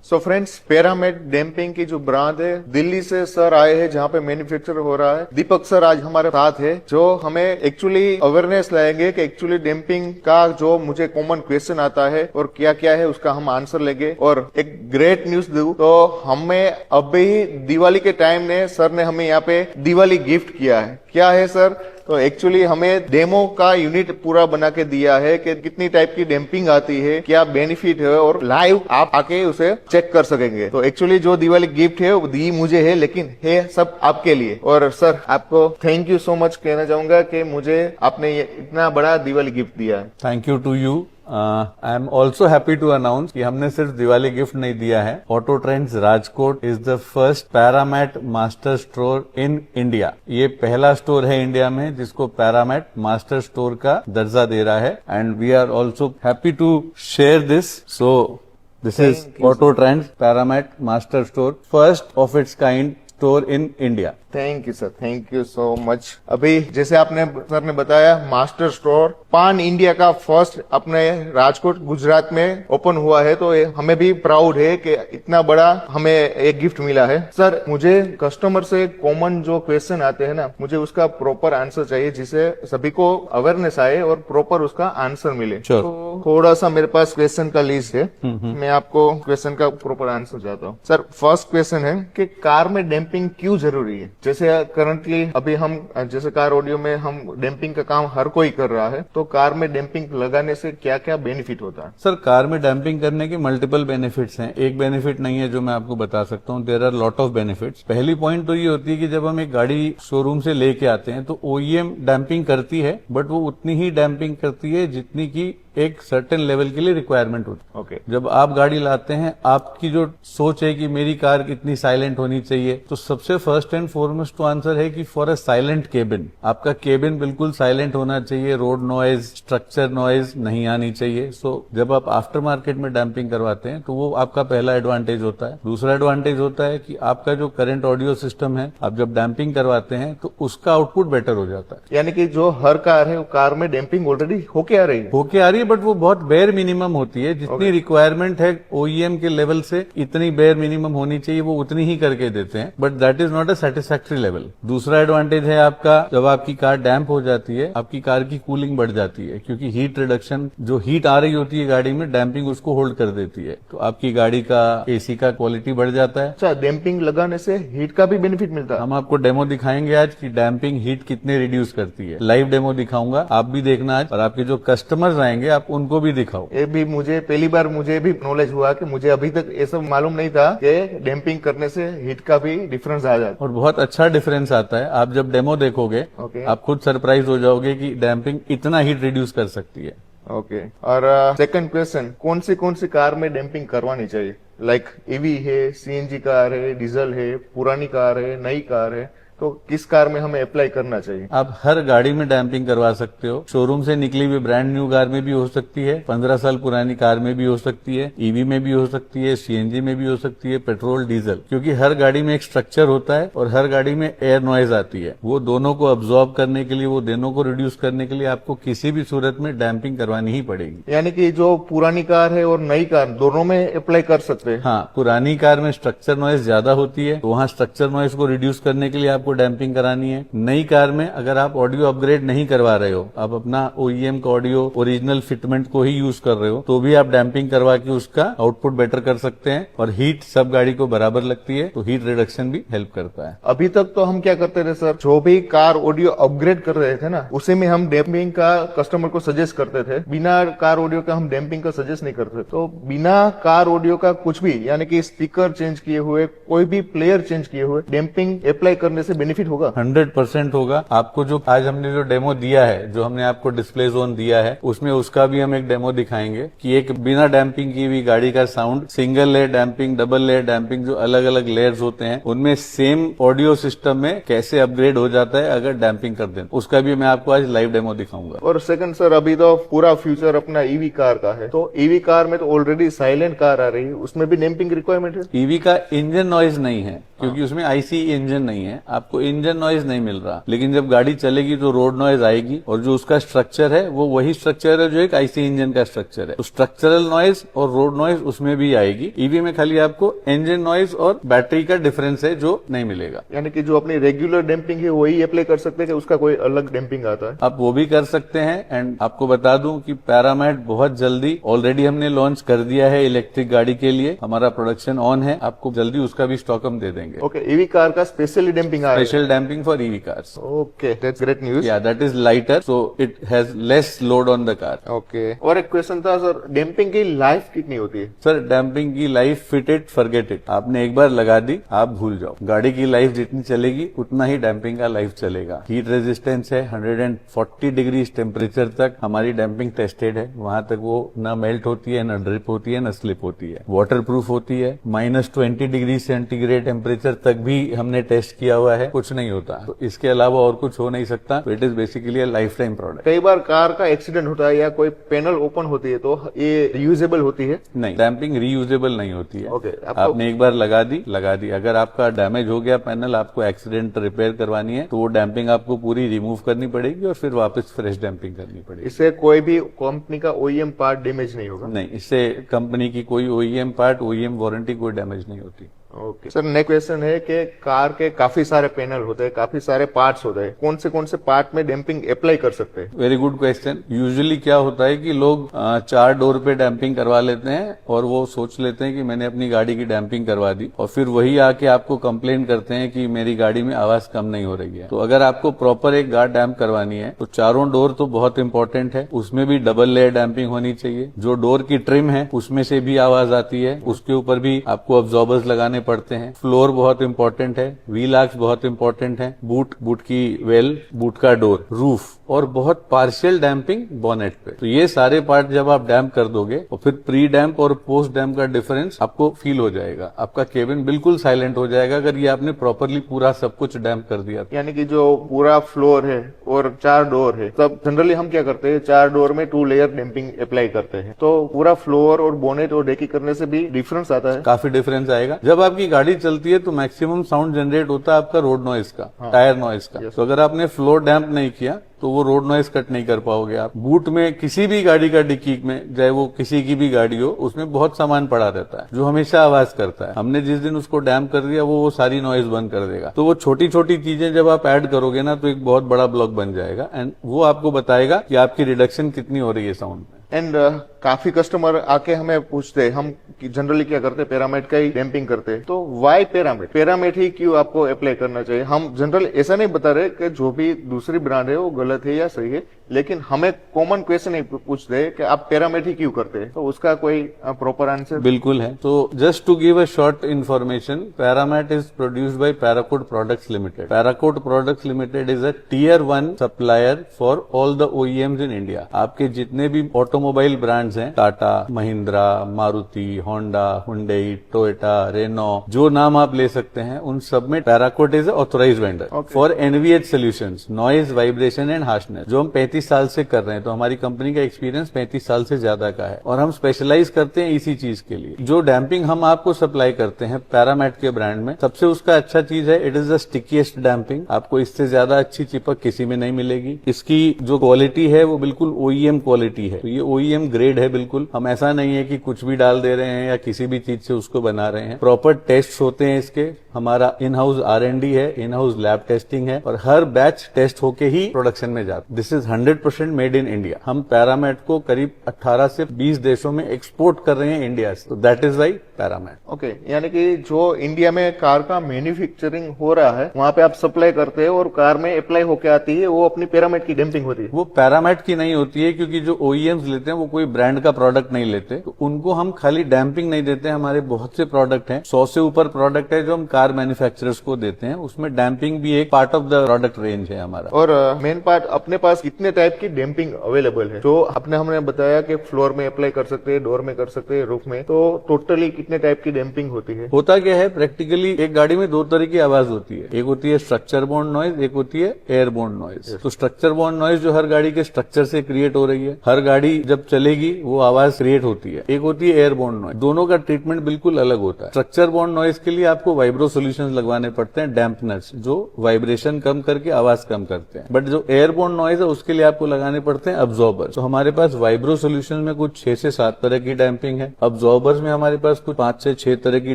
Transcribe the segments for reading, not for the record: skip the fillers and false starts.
So friends, पैरामेट damping की जो brand है दिल्ली से सर आए हैं, जहाँ पे मैन्युफैक्चर हो रहा है। दीपक सर आज हमारे साथ है, जो हमें एक्चुअली अवेयरनेस लाएंगे कि एक्चुअली डैम्पिंग का जो मुझे कॉमन क्वेश्चन आता है और क्या क्या है उसका हम आंसर लेंगे। और एक ग्रेट न्यूज दूं तो हमें अभी दिवाली के टाइम ने सर ने हमें यहाँ पे दिवाली गिफ्ट किया है। क्या है सर? तो एक्चुअली हमें डेमो का यूनिट पूरा बना के दिया है कि कितनी टाइप की डैम्पिंग आती है, क्या बेनिफिट है, और लाइव आप आके उसे चेक कर सकेंगे। तो एक्चुअली जो दिवाली गिफ्ट है वो दी मुझे है, लेकिन है सब आपके लिए। और सर आपको थैंक यू सो मच कहना चाहूंगा कि मुझे आपने ये इतना बड़ा दिवाली गिफ्ट दिया है। Thank you to you. I am also happy to announce कि हमने सिर्फ दिवाली गिफ्ट नहीं दिया है। Auto Trends Rajkot is the first Paramat master store in India. ये पहला स्टोर है इंडिया में जिसको पैरामेट मास्टर स्टोर का दर्जा दे रहा है, and we are also happy to share this. So this is Auto Trends Paramat master store, first of its kind store in India. Thank you sir, thank you so much. अभी जैसे आपने sir ने बताया, मास्टर स्टोर पान इंडिया का first अपने राजकोट गुजरात में open हुआ है, तो हमें भी प्राउड है कि इतना बड़ा हमें एक गिफ्ट मिला है। सर मुझे कस्टमर से कॉमन जो क्वेश्चन आते हैं ना, मुझे उसका प्रॉपर आंसर चाहिए जिससे सभी को अवेयरनेस आए और प्रॉपर उसका आंसर मिले। तो थोड़ा सा मेरे पास क्वेश्चन का लिस्ट है, मैं आपको क्वेश्चन का प्रॉपर आंसर चाहता हूँ। सर फर्स्ट क्वेश्चन है कि कार में डैम्पिंग क्यों जरूरी है? जैसे करंटली अभी हम जैसे कार ऑडियो में हम डैम्पिंग का काम हर कोई कर रहा है, तो कार में डैम्पिंग लगाने से क्या क्या बेनिफिट होता है? सर कार में डैम्पिंग करने के मल्टीपल बेनिफिट्स हैं, एक बेनिफिट नहीं है जो मैं आपको बता सकता हूँ। There are lot of benefits. पहली पॉइंट तो ये होती है कि जब हम एक गाड़ी शोरूम से लेके आते हैं तो ओईएम डैम्पिंग करती है, बट वो उतनी ही डैम्पिंग करती है जितनी की एक सर्टेन लेवल के लिए रिक्वायरमेंट होती है। ओके। जब आप गाड़ी लाते हैं, आपकी जो सोच है कि मेरी कार कितनी साइलेंट होनी चाहिए, तो सबसे फर्स्ट एंड फॉरमोस्ट तो आंसर है कि फॉर अ साइलेंट केबिन, आपका केबिन बिल्कुल साइलेंट होना चाहिए, रोड नॉइज, स्ट्रक्चर नॉइज नहीं आनी चाहिए। सो जब आप आफ्टर मार्केट में डैम्पिंग करवाते हैं तो वो आपका पहला एडवांटेज होता है। दूसरा एडवांटेज होता है कि आपका जो करंट ऑडियो सिस्टम है, आप जब डैम्पिंग करवाते हैं तो उसका आउटपुट बेटर हो जाता है। यानी कि जो हर कार है वो कार में डैम्पिंग ऑलरेडी होके आ रही है, बट वो बहुत बेयर मिनिमम होती है। जितनी रिक्वायरमेंट है ओईएम के लेवल से, इतनी बेयर मिनिमम होनी चाहिए, वो उतनी ही करके देते हैं, but that is not a satisfactory level. दूसरा एडवांटेज है आपका, जब आपकी कार डैम्प हो जाती है, आपकी कार की कूलिंग बढ़ जाती है, क्योंकि हीट रिडक्शन, जो हीट आ रही होती है गाड़ी में, डैम्पिंग उसको होल्ड कर देती है, तो आपकी गाड़ी का एसी का क्वालिटी बढ़ जाता है। अच्छा, डैम्पिंग लगाने से हीट का भी बेनिफिट मिलता है? हम आपको डेमो दिखाएंगे आज कि डैम्पिंग हीट कितने रिड्यूस करती है। लाइव डेमो दिखाऊंगा, आप भी देखना आज, और आपके जो कस्टमर्स आएंगे आप उनको भी दिखाओ। ये भी मुझे पहली बार मुझे भी नॉलेज हुआ कि मुझे अभी तक ये सब मालूम नहीं था कि डैम्पिंग करने से हीट का भी डिफरेंस आ जाता है, और बहुत अच्छा डिफरेंस आता है। आप जब डेमो देखोगे आप खुद सरप्राइज हो जाओगे कि डैम्पिंग इतना हीट रिड्यूस कर सकती है। ओके। और सेकंड क्वेश्चन, कौन सी कार में डैम्पिंग करवानी चाहिए? लाइक ईवी है, सीएनजी कार है, डीजल है, पुरानी कार है, नई कार है, तो किस कार में हमें अप्लाई करना चाहिए? आप हर गाड़ी में डैम्पिंग करवा सकते हो। शोरूम से निकली हुई ब्रांड न्यू कार में भी हो सकती है, 15 साल पुरानी कार में भी हो सकती है, ईवी में भी हो सकती है, सीएनजी में भी हो सकती है, पेट्रोल, डीजल, क्योंकि हर गाड़ी में एक स्ट्रक्चर होता है और हर गाड़ी में एयर नॉइज आती है। वो दोनों को अब्सॉर्ब करने के लिए, वो दोनों को रिड्यूस करने के लिए आपको किसी भी सूरत में डैम्पिंग करवानी ही पड़ेगी। यानी कि जो पुरानी कार है और नई कार दोनों में अप्लाई कर सकते हैं? हाँ, पुरानी कार में स्ट्रक्चर नॉइज ज्यादा होती है, तो वहाँ स्ट्रक्चर नॉइज को रिड्यूस करने के लिए आपको डैम्पिंग करानी है। नई कार में अगर आप ऑडियो अपग्रेड नहीं करवा रहे हो, आप अपना ओईएम का ऑडियो ओरिजिनल फिटमेंट को ही यूज कर रहे हो, तो भी आप डैम्पिंग करवा के उसका आउटपुट बेटर कर सकते हैं। और हीट सब गाड़ी को बराबर लगती है, तो हीट रिडक्शन भी हेल्प करता है। अभी तक तो हम क्या करते थे सर, जो भी कार ऑडियो अपग्रेड कर रहे थे ना, उसी में हम डैम्पिंग का कस्टमर को सजेस्ट करते थे, बिना कार ऑडियो का हम डैम्पिंग का सजेस्ट नहीं करते। तो बिना कार ऑडियो का कुछ भी, यानी कि स्पीकर चेंज किए हुए, कोई भी प्लेयर चेंज किए हुए, डैम्पिंग अप्लाई करने से बेनिफिट होगा? 100% होगा। आपको जो आज हमने जो डेमो दिया है, जो हमने आपको डिस्प्ले जोन दिया है, उसमें उसका भी हम एक डेमो दिखाएंगे कि एक बिना डैम्पिंग की हुई गाड़ी का sound, single layer damping, double layer damping, जो अलग अलग लेयर्स होते हैं, उनमें सेम ऑडियो सिस्टम में कैसे अपग्रेड हो जाता है अगर डैम्पिंग कर दें। उसका भी मैं आपको आज लाइव डेमो दिखाऊंगा। और सेकंड सर, अभी तो पूरा फ्यूचर अपना ईवी कार का है, तो ईवी कार में तो ऑलरेडी साइलेंट कार आ रही है, उसमें भी डैम्पिंग रिक्वायरमेंट है? ईवी का इंजन नॉइज नहीं है, क्योंकि उसमें आईसी इंजन नहीं है। आप आपको इंजन नॉइज नहीं मिल रहा, लेकिन जब गाड़ी चलेगी तो रोड नॉइज आएगी, और जो उसका स्ट्रक्चर है वो वही स्ट्रक्चर है जो एक आईसी इंजन का स्ट्रक्चर है, तो स्ट्रक्चरल नॉइज और रोड नॉइज उसमें भी आएगी। ईवी में खाली आपको इंजन नॉइज और बैटरी का डिफरेंस है जो नहीं मिलेगा। यानी कि जो अपनी रेगुलर डैम्पिंग है वही अप्लाई कर सकते हैं कि उसका कोई अलग डैम्पिंग आता है? आप वो भी कर सकते हैं। एंड आपको बता दूं कि पैरामैट बहुत जल्दी ऑलरेडी हमने लॉन्च कर दिया है इलेक्ट्रिक गाड़ी के लिए, हमारा प्रोडक्शन ऑन है, आपको जल्दी उसका भी स्टॉक हम दे देंगे। ओके, ईवी कार का स्पेशली डैम्पिंग आएगा? Special damping for EV cars. Okay, that's great news. Yeah that is lighter, so it has less load on the car. Okay, और एक क्वेश्चन था सर, डैम्पिंग की life कितनी होती है? Sir, damping की life fit it forget it, आपने एक बार लगा दी आप भूल जाओ। गाड़ी की लाइफ जितनी चलेगी उतना ही डैम्पिंग का लाइफ चलेगा। हीट रेजिस्टेंस है 140 डिग्री टेम्परेचर तक हमारी डैम्पिंग टेस्टेड है, वहां तक वो न मेल्ट होती है, न ड्रिप होती है, न स्लिप होती है। वाटर प्रूफ होती है, -20 डिग्री सेंटीग्रेड टेम्परेचर तक भी हमने टेस्ट किया हुआ है, कुछ नहीं होता। तो इसके अलावा और कुछ हो नहीं सकता। It is basically a life time product. कई बार कार का एक्सीडेंट होता है या कोई पैनल ओपन होती है तो ये रीयूजेबल होती है? नहीं, डैम्पिंग रीयूजेबल नहीं होती है। ओके, आपने एक बार लगा दी। अगर आपका डैमेज हो गया पैनल, आपको एक्सीडेंट रिपेयर करवानी है, तो वो डैम्पिंग आपको पूरी रिमूव करनी पड़ेगी और फिर वापस फ्रेश डैम्पिंग करनी पड़ेगी। इससे कोई भी कंपनी का ओईएम पार्ट डैमेज नहीं होगा? नहीं, इससे कंपनी की कोई ओईएम पार्ट, ओईएम वारंटी कोई डैमेज नहीं होती। ओके सर, नेक्स्ट क्वेश्चन है कि कार के काफी सारे पैनल होते हैं, काफी सारे पार्ट्स होते हैं, कौन से पार्ट में डैम्पिंग अप्लाई कर सकते हैं? Very good question. यूजुअली क्या होता है कि लोग 4 डोर पे डैम्पिंग करवा लेते हैं और वो सोच लेते हैं कि मैंने अपनी गाड़ी की डैम्पिंग करवा दी, और फिर वही आके आपको कंप्लेन करते हैं कि मेरी गाड़ी में आवाज कम नहीं हो रही है। तो अगर आपको प्रॉपर एक गार्ड डैम्प करवानी है तो चारों डोर तो बहुत इंपॉर्टेंट है, उसमें भी डबल लेयर डैम्पिंग होनी चाहिए। जो डोर की ट्रिम है उसमें से भी आवाज आती है, उसके ऊपर भी आपको अब्जॉर्बर्स लगाने पड़ते हैं। फ्लोर बहुत इंपॉर्टेंट है, व्हील आर्क्स बहुत इंपॉर्टेंट है, बूट की वेल, बूट का डोर, रूफ, और बहुत पार्शियल डैम्पिंग बोनेट पे। तो ये सारे पार्ट जब आप डैम्प कर दोगे और फिर प्री डैम्प और पोस्ट डैम्प का डिफरेंस आपको फील हो जाएगा। आपका केबिन बिल्कुल साइलेंट हो जाएगा अगर ये आपने प्रॉपरली पूरा सब कुछ डैम्प कर दिया। यानी कि जो पूरा फ्लोर है और 4 डोर है, तब जनरली हम क्या करते हैं, 4 डोर में 2 लेयर डैम्पिंग अप्लाई करते हैं, तो पूरा फ्लोर और बोनेट और डेकी करने से भी डिफरेंस आता है? काफी डिफरेंस आएगा। जब आपकी गाड़ी चलती है तो मैक्सिमम साउंड जनरेट होता है आपका रोड नॉइज का, टायर नॉइज का। तो अगर आपने फ्लोर डैम्प नहीं किया तो वो रोड नॉइज कट नहीं कर पाओगे आप। बूट में किसी भी गाड़ी का डिक्की में, चाहे वो किसी की भी गाड़ी हो, उसमें बहुत सामान पड़ा रहता है जो हमेशा आवाज करता है। हमने जिस दिन उसको डैम्प कर दिया वो सारी नॉइज बंद कर देगा। तो वो छोटी छोटी चीजें जब आप ऐड करोगे ना तो एक बहुत बड़ा ब्लॉक बन जाएगा, एंड वो आपको बताएगा कि आपकी रिडक्शन कितनी हो रही है साउंड में। एंड काफी कस्टमर आके हमें पूछते हैं, हम जनरली क्या करते हैं, पैरामेट का ही डैम्पिंग करते हैं, तो वाई पैरामेट ही क्यों आपको अप्लाई करना चाहिए? हम जनरल ऐसा नहीं बता रहे कि जो भी दूसरी ब्रांड है वो गलत है या सही है, लेकिन हमें कॉमन क्वेश्चन पूछते हैं कि आप पैरामेट ही क्यों करते हैं, तो उसका कोई प्रॉपर आंसर? बिल्कुल है। तो just to give a short information, Paramat is produced by Paracoat products limited. Paracoat products limited is a Tier 1 supplier for all the OEMs in India. आपके जितने भी ऑटोमोबाइल ब्रांड्स हैं, Tata, Mahindra, Maruti, Honda, Hyundai, Toyota, Renault, जो नाम आप ले सकते हैं, उन सब में Paracoat is authorise vendor for NVH solutions, noise, vibration and harshness, जो हम 35 साल से कर रहे हैं। तो हमारी कंपनी का एक्सपीरियंस 35 साल से ज्यादा का है और हम स्पेशलाइज करते हैं इसी चीज के लिए। जो डैम्पिंग हम आपको सप्लाई करते हैं पैरामेट के ब्रांड में, सबसे उसका अच्छा चीज है, इट इज द स्टिकीएस्ट डैम्पिंग। आपको इससे ज्यादा अच्छी चिपक किसी में नहीं मिलेगी। इसकी जो क्वालिटी है वो बिल्कुल OEM क्वालिटी है। तो ये OEM ग्रेड है बिल्कुल। हम ऐसा नहीं है कि कुछ भी डाल दे रहे हैं या किसी भी चीज से उसको बना रहे हैं। प्रॉपर टेस्ट होते हैं इसके। हमारा इन हाउस R&D है, इन हाउस लैब टेस्टिंग है और हर बैच टेस्ट होके ही प्रोडक्शन में जाता। This is 100% made in India. हम पैरामेट को करीब 18 से 20 देशों में एक्सपोर्ट कर रहे हैं इंडिया से। तो दैट इज वाई पैरामेट। ओके, यानी कि जो इंडिया में कार का मैन्युफैक्चरिंग हो रहा है वहां पे आप सप्लाई करते हैं और कार में अप्लाई होके आती है, वो अपनी पैरामेट की डैम्पिंग होती है? वो पैरामेट की नहीं होती है, क्योंकि जो OEMs लेते हैं वो कोई ब्रांड का प्रोडक्ट नहीं लेते। तो उनको हम खाली डैम्पिंग नहीं देते। हमारे बहुत से प्रोडक्ट हैं, 100 से ऊपर प्रोडक्ट है जो हम कार मैन्युफैक्चरर्स को देते हैं। उसमें डैम्पिंग भी एक part of the product range है हमारा। और मेन पार्ट अपने पास कितने टाइप की डैम्पिंग अवेलेबल है, जो आपने हमने बताया कि फ्लोर में अप्लाई कर सकते हैं, डोर में कर सकते हैं, रूफ में, तो टोटली कितने टाइप की डैम्पिंग होती है? होता क्या है, प्रैक्टिकली एक गाड़ी में दो तरह की आवाज होती है, एक होती है स्ट्रक्चर बोर्न नॉइज, एक होती है एयर बोर्न नॉइज। तो स्ट्रक्चर बोर्न नॉइज जो हर गाड़ी के स्ट्रक्चर से क्रिएट हो रही है, हर गाड़ी जब चलेगी वो आवाज क्रिएट होती है। एक होती है एयर बोर्न नॉइज। दोनों का ट्रीटमेंट बिल्कुल अलग होता है। स्ट्रक्चर बोर्न नॉइज के लिए आपको वाइब्रो सोल्यूशन लगवाने पड़ते हैं, डैम्पनर्स, जो वाइब्रेशन कम करके आवाज कम करते हैं। बट जो एयर बोर्न नॉइज है उसके लिए आपको लगाने पड़ते हैं अब्जॉर्बर। तो हमारे पास वाइब्रो सोल्यूशन में कुछ 6 से 7 तरह की डैम्पिंग है, अब्जॉर्बर्स में हमारे पास कुछ 5 से 6 तरह की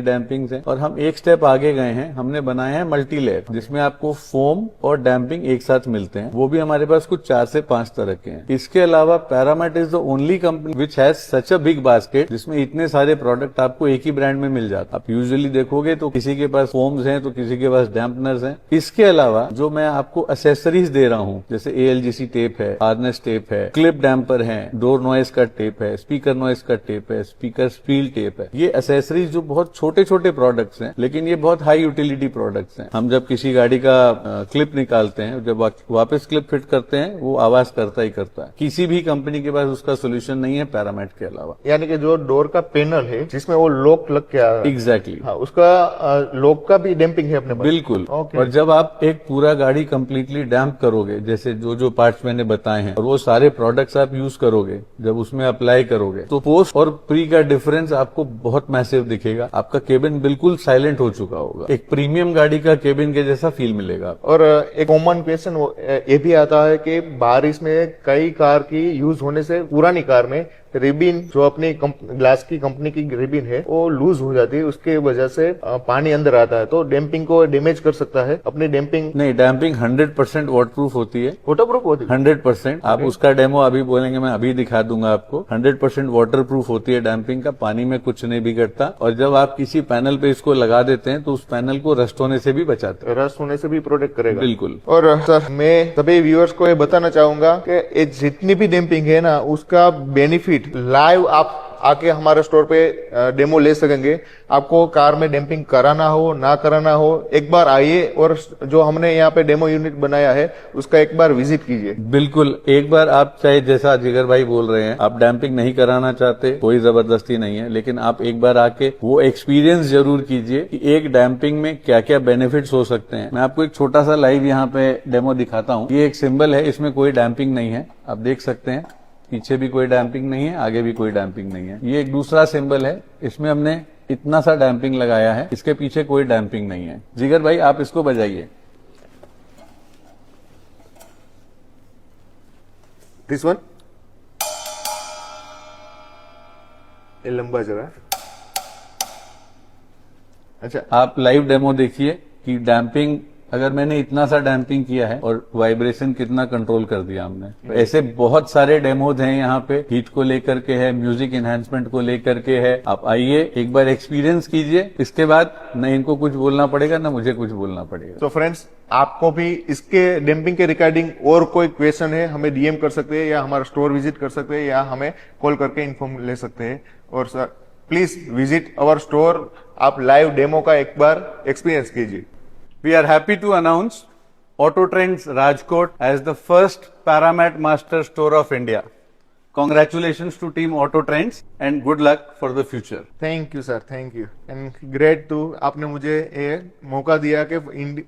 डैम्पिंग है, और हम एक स्टेप आगे गए हैं, हमने बनाया है मल्टी लेयर, जिसमें आपको फोम और डैम्पिंग एक साथ मिलते हैं। वो भी हमारे पास कुछ 4 से 5 तरह के हैं। इसके अलावा Paramat is the only company which has such a big basket, जिसमें इतने सारे प्रोडक्ट आपको एक ही ब्रांड में मिल जाता है। आप यूजुअली देखोगे तो किसी के पास फोम्स हैं तो किसी के पास डैम्पनर्स हैं। इसके अलावा जो मैं आपको एसेसरीज दे रहा हूं, जैसे ALGC टेप है, हार्नेस टेप है, क्लिप डैम्पर है, डोर नॉइज का टेप है, स्पीकर नॉइज का टेप है, स्पीकर स्पील टेप है, ये एसेसरीज जो बहुत छोटे छोटे प्रोडक्ट्स हैं, लेकिन ये बहुत हाई यूटिलिटी प्रोडक्ट्स हैं। हम जब किसी गाड़ी का क्लिप निकालते हैं, जब वापस क्लिप फिट करते हैं, वो आवाज करता ही करता है। किसी भी कंपनी के पास उसका सोल्यूशन नहीं है पैरामेट के अलावा। यानी कि जो डोर का पैनल है जिसमें वो लॉक लग के आ रहा है, एग्जैक्टली, हाँ, उसका लॉक का भी डैम्पिंग है अपने पास? बिल्कुल। Okay. और जब आप एक पूरा गाड़ी कंप्लीटली डैम्प करोगे, जैसे जो जो पार्ट्स मैंने बताए हैं, और वो सारे प्रोडक्ट्स आप यूज करोगे, जब उसमें अप्लाई करोगे, तो पोस्ट और प्री का डिफरेंस आपको बहुत मैसिव दिखेगा। आपका केबिन बिल्कुल साइलेंट हो चुका होगा, एक प्रीमियम गाड़ी का केबिन के जैसा फील मिलेगा। और एक कॉमन क्वेश्चन ये भी आता है कि बारिश में कई कार की यूज होने से पुरानी कार में रिबिन, जो अपनी ग्लास की कंपनी की रिबिन है, वो लूज हो जाती है, उसके वजह से पानी अंदर आता है, तो डैम्पिंग को डैमेज कर सकता है। अपनी डैम्पिंग नहीं, डैम्पिंग 100% वाटरप्रूफ होती है, वाटरप्रूफ होती है 100%। आप उसका डेमो अभी बोलेंगे, मैं अभी दिखा दूंगा आपको। 100% वाटरप्रूफ होती है डैम्पिंग का, पानी में कुछ नहीं बिगड़ता। और जब आप किसी पैनल पे इसको लगा देते हैं तो उस पैनल को रस्ट होने से भी बचाते हैं, रस्ट होने से भी प्रोटेक्ट करेगा। बिल्कुल। और सर, मैं सभी व्यूअर्स को ये बताना चाहूंगा कि ये जितनी भी डैम्पिंग है ना, उसका बेनिफिट लाइव आप आके हमारे स्टोर पे डेमो ले सकेंगे। आपको कार में डैम्पिंग कराना हो ना कराना हो, एक बार आइए और जो हमने यहाँ पे डेमो यूनिट बनाया है उसका एक बार विजिट कीजिए। बिल्कुल, एक बार आप, चाहे जैसा जिगर भाई बोल रहे हैं, आप डैम्पिंग नहीं कराना चाहते, कोई जबरदस्ती नहीं है, लेकिन आप एक बार आके वो एक्सपीरियंस जरूर कीजिए कि एक डैम्पिंग में क्या क्या बेनिफिट्स हो सकते हैं। मैं आपको एक छोटा सा लाइव यहाँ पे डेमो दिखाता हूँ। ये एक सिंबल है, इसमें कोई डैम्पिंग नहीं है, आप देख सकते हैं। पीछे भी कोई डैम्पिंग नहीं है, आगे भी कोई डैम्पिंग नहीं है। ये एक दूसरा सिंबल है, इसमें हमने इतना सा डैम्पिंग लगाया है, इसके पीछे कोई डैम्पिंग नहीं है। जिगर भाई आप इसको बजाइए। दिस वन, ये लंबा जगह। अच्छा, आप लाइव डेमो देखिए कि डैम्पिंग, अगर मैंने इतना सा डैम्पिंग किया है और वाइब्रेशन कितना कंट्रोल कर दिया हमने। ऐसे बहुत सारे डेमोज हैं यहाँ पे, हीट को लेकर के है, म्यूजिक एनहांसमेंट को लेकर के है। आप आइए, एक बार एक्सपीरियंस कीजिए, इसके बाद न इनको कुछ बोलना पड़ेगा ना मुझे कुछ बोलना पड़ेगा। तो फ्रेंड्स, आपको भी इसके डैम्पिंग के रिगार्डिंग और कोई क्वेश्चन है, हमें डीएम कर सकते हैं, या हमारा स्टोर विजिट कर सकते हैं, या हमें कॉल करके इन्फॉर्म ले सकते हैं। और sir, please visit our store, आप लाइव डेमो का एक बार एक्सपीरियंस कीजिए। We are happy to announce Auto Trends Rajkot as the first Paramat Master Store of India. Congratulations to team Auto Trends and good luck for the future. Thank you sir, thank you and great to, आपने मुझे ये मौका दिया कि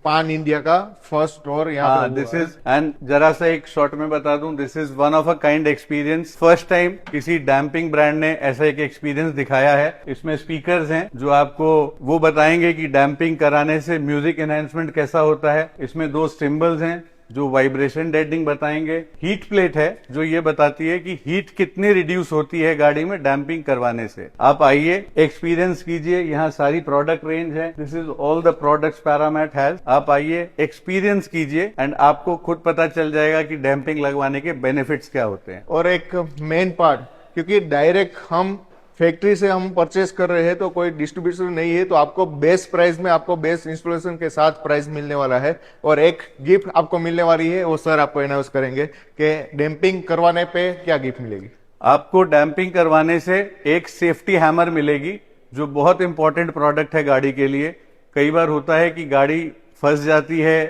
पान India का first store यहाँ पे दिस इज, एंड जरा सा एक शॉर्ट में बता दूं, this is one of a kind experience. First time किसी डैम्पिंग ब्रांड ने ऐसा एक एक्सपीरियंस दिखाया है। इसमें स्पीकर्स हैं जो आपको वो बताएंगे कि डैम्पिंग कराने से म्यूजिक एनहांसमेंट कैसा होता है। इसमें 2 सिंबल्स हैं जो वाइब्रेशन डेडिंग बताएंगे। हीट प्लेट है जो ये बताती है कि हीट कितनी रिड्यूस होती है गाड़ी में डैम्पिंग करवाने से। आप आइए, एक्सपीरियंस कीजिए, यहाँ सारी प्रोडक्ट रेंज है। This is all the products Paramat has. आप आइए, एक्सपीरियंस कीजिए एंड आपको खुद पता चल जाएगा कि डैम्पिंग लगवाने के बेनिफिट्स क्या होते हैं। और एक मेन पार्ट, क्योंकि डायरेक्ट हम फैक्ट्री से हम परचेस कर रहे हैं तो कोई डिस्ट्रीब्यूटर नहीं है, तो आपको बेस्ट प्राइस में, आपको बेस्ट इंस्टॉलेशन के साथ प्राइस मिलने वाला है। और एक गिफ्ट आपको मिलने वाली है, वो सर आपको अनाउंस करेंगे कि डैम्पिंग करवाने पे क्या गिफ्ट मिलेगी। आपको डैम्पिंग करवाने से एक सेफ्टी हैमर मिलेगी, जो बहुत इंपॉर्टेंट प्रोडक्ट है गाड़ी के लिए। कई बार होता है कि गाड़ी फंस जाती है,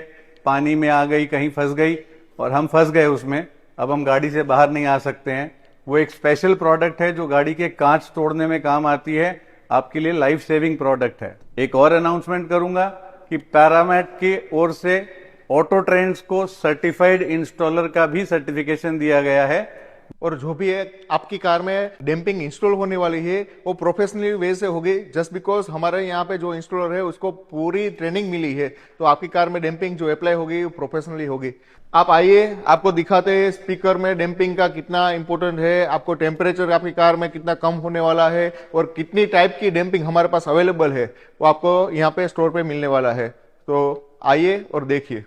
पानी में आ गई, कहीं फंस गई और हम फंस गए उसमें। अब हम गाड़ी से बाहर नहीं आ सकते हैं। वो एक स्पेशल प्रोडक्ट है जो गाड़ी के कांच तोड़ने में काम आती है, आपके लिए लाइफ सेविंग प्रोडक्ट है। एक और अनाउंसमेंट करूंगा कि पैरामैट की ओर से ऑटो ट्रेंड्स को सर्टिफाइड इंस्टॉलर का भी सर्टिफिकेशन दिया गया है। और जो भी है आपकी कार में डैम्पिंग इंस्टॉल होने वाली है वो प्रोफेशनली वे से होगी, जस्ट बिकॉज हमारे यहाँ पे जो इंस्टॉलर है उसको पूरी ट्रेनिंग मिली है, तो आपकी कार में डैम्पिंग जो अप्लाई होगी वो प्रोफेशनली होगी। आप आइए, आपको दिखाते हैं स्पीकर में डैम्पिंग का कितना इंपॉर्टेंट है, आपको टेम्परेचर आपकी कार में कितना कम होने वाला है और कितनी टाइप की डैम्पिंग हमारे पास अवेलेबल है वो आपको यहाँ पे स्टोर पे मिलने वाला है। तो आइए और देखिए।